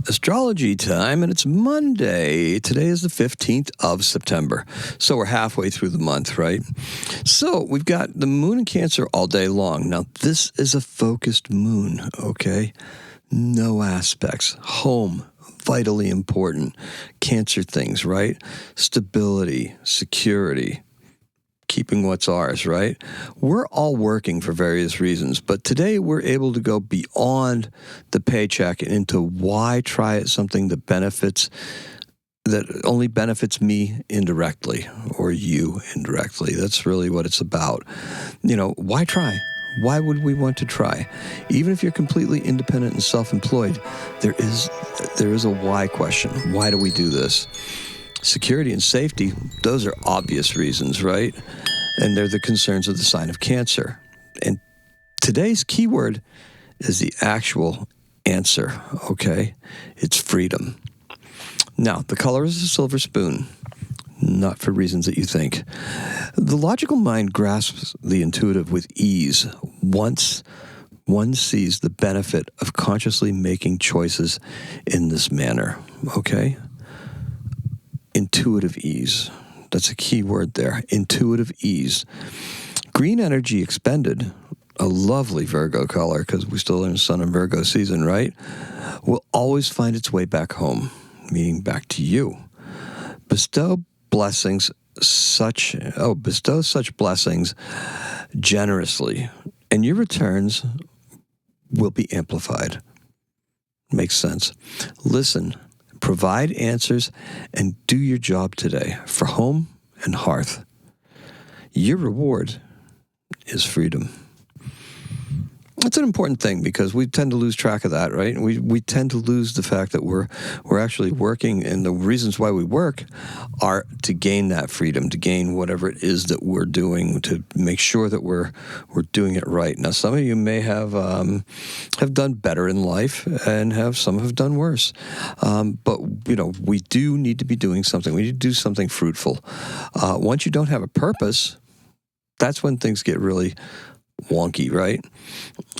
Astrology time, and it's Monday. Today is the 15th of September. So we're halfway through the month, right? So we've got the moon in Cancer all day long. Now, this is a focused moon, okay? No aspects. Home, vitally important. Cancer things, right? Stability, security, keeping what's ours, right? We're all working for various reasons, but today we're able to go beyond the paycheck and into why try at something that only benefits me indirectly or you indirectly. That's really what it's about. Why try? Why would we want to try? Even if you're completely independent and self-employed, there is a why question. Why do we do this? Security and safety, those are obvious reasons, right? And they're the concerns of the sign of Cancer. And today's keyword is the actual answer, okay? It's freedom. Now, the color is a silver spoon, not for reasons that you think. The logical mind grasps the intuitive with ease once one sees the benefit of consciously making choices in this manner, okay? Intuitive ease. That's a key word there. Intuitive ease. Green energy expended, a lovely Virgo color, because we're still in Sun and Virgo season, right? Will always find its way back home, meaning back to you. Bestow such blessings generously, and your returns will be amplified. Makes sense. Listen. Provide answers and do your job today for home and hearth. Your reward is freedom. That's an important thing because we tend to lose track of that, right? We tend to lose the fact that we're actually working, and the reasons why we work are to gain that freedom, to gain whatever it is that we're doing, to make sure that we're doing it right. Now, some of you may have done better in life, and some have done worse. But we do need to be doing something. We need to do something fruitful. Once you don't have a purpose, that's when things get really wonky, right?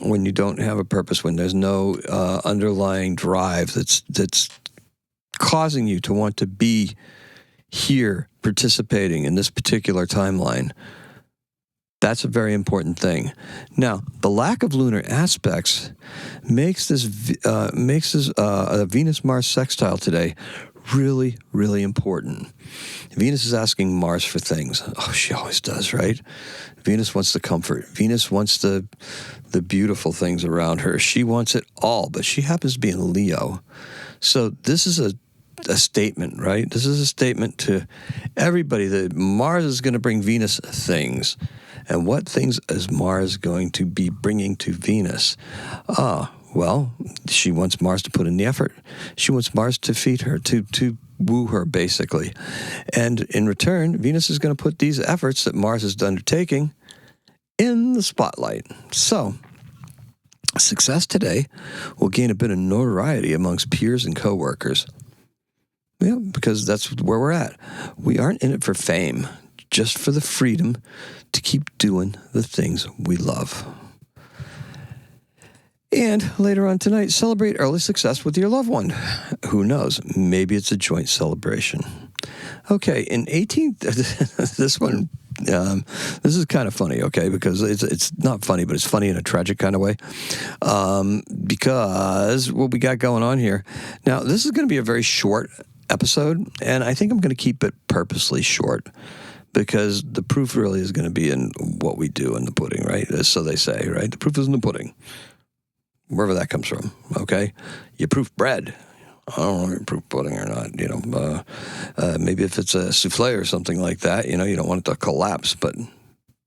When you don't have a purpose, when there's no underlying drive that's causing you to want to be here participating in this particular timeline. That's a very important thing. Now, the lack of lunar aspects makes this Venus-Mars sextile today really, really important. Venus is asking Mars for things. Oh, she always does, right? Venus wants the comfort. Venus wants the beautiful things around her. She wants it all, but she happens to be in Leo. So this is a statement, right? This is a statement to everybody that Mars is going to bring Venus things. And what things is Mars going to be bringing to Venus? Well, she wants Mars to put in the effort. She wants Mars to feed her, to woo her, basically. And in return, Venus is going to put these efforts that Mars is undertaking in the spotlight. So, success today will gain a bit of notoriety amongst peers and coworkers. Yeah, because that's where we're at. We aren't in it for fame, just for the freedom to keep doing the things we love. And later on tonight, celebrate early success with your loved one. Who knows? Maybe it's a joint celebration. Okay, this one, this is kind of funny, okay, because it's not funny, but it's funny in a tragic kind of way. Because what we got going on here. Now, this is going to be a very short episode, and I think I'm going to keep it purposely short. Because the proof really is going to be in what we do in the pudding, right? So they say, right? The proof is in the pudding. Wherever that comes from, okay? You proof bread. I don't know if you proof pudding or not, maybe if it's a souffle or something like that, you don't want it to collapse, but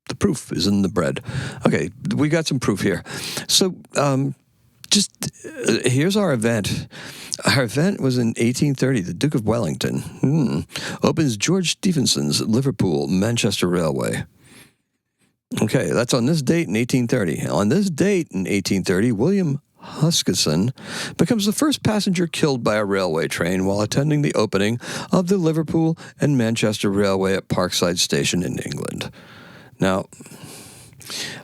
the proof is in the bread. Okay, we got some proof here. So here's our event. Our event was in 1830. The Duke of Wellington opens George Stephenson's Liverpool-Manchester Railway. Okay, that's on this date in 1830. On this date in 1830, William Huskisson becomes the first passenger killed by a railway train while attending the opening of the Liverpool and Manchester Railway at Parkside Station in England. Now,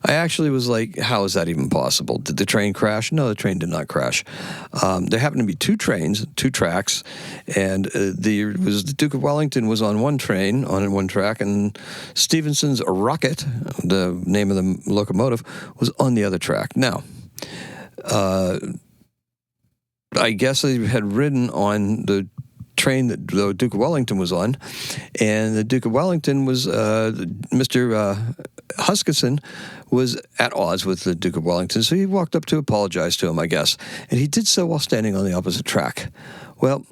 I actually was like, how is that even possible? Did the train crash? No, the train did not crash. There happened to be two trains, two tracks, and the Duke of Wellington was on one train, on one track, and Stephenson's Rocket, the name of the locomotive, was on the other track. Now, I guess they had ridden on the train that the Duke of Wellington was on, and the Duke of Wellington was Mr. Huskisson was at odds with the Duke of Wellington, so he walked up to apologize to him, I guess, and he did so while standing on the opposite track. Well,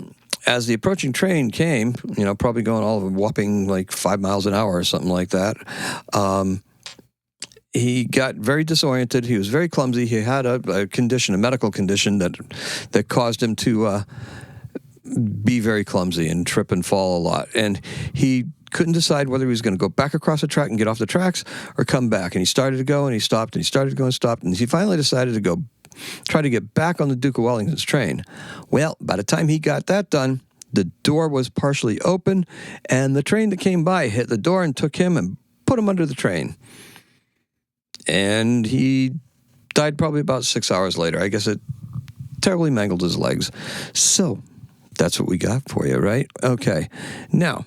as the approaching train came, probably going all of a whopping like 5 miles an hour or something like that, he got very disoriented. He was very clumsy. He had a condition, a medical condition that caused him to be very clumsy and trip and fall a lot. And he couldn't decide whether he was going to go back across the track and get off the tracks or come back. And he started to go and he stopped and he started to go and stopped. And he finally decided to try to get back on the Duke of Wellington's train. Well, by the time he got that done, the door was partially open and the train that came by hit the door and took him and put him under the train. And he died probably about 6 hours later. I guess it terribly mangled his legs. So that's what we got for you, right? Okay. Now,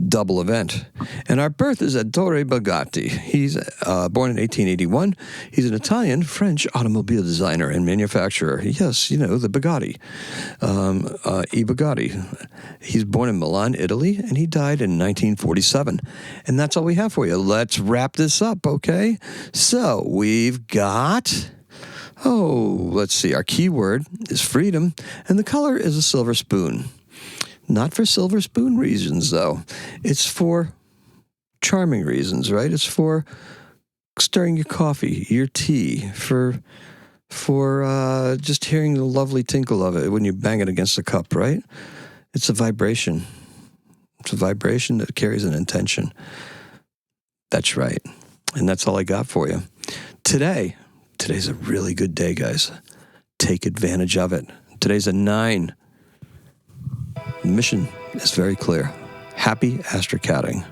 double event. And our birth is Ettore Bugatti. He's born in 1881. He's an Italian-French automobile designer and manufacturer. Yes, the Bugatti. Bugatti. He's born in Milan, Italy, and he died in 1947. And that's all we have for you. Let's wrap this up, okay? So we've got... let's see. Our keyword is freedom, and the color is a silver spoon. Not for silver spoon reasons, though. It's for charming reasons, right? It's for stirring your coffee, your tea, for just hearing the lovely tinkle of it when you bang it against the cup, right? It's a vibration. It's a vibration that carries an intention. That's right. And that's all I got for you. Today's a really good day, guys. Take advantage of it. Today's a 9. The mission is very clear. Happy astrocatting.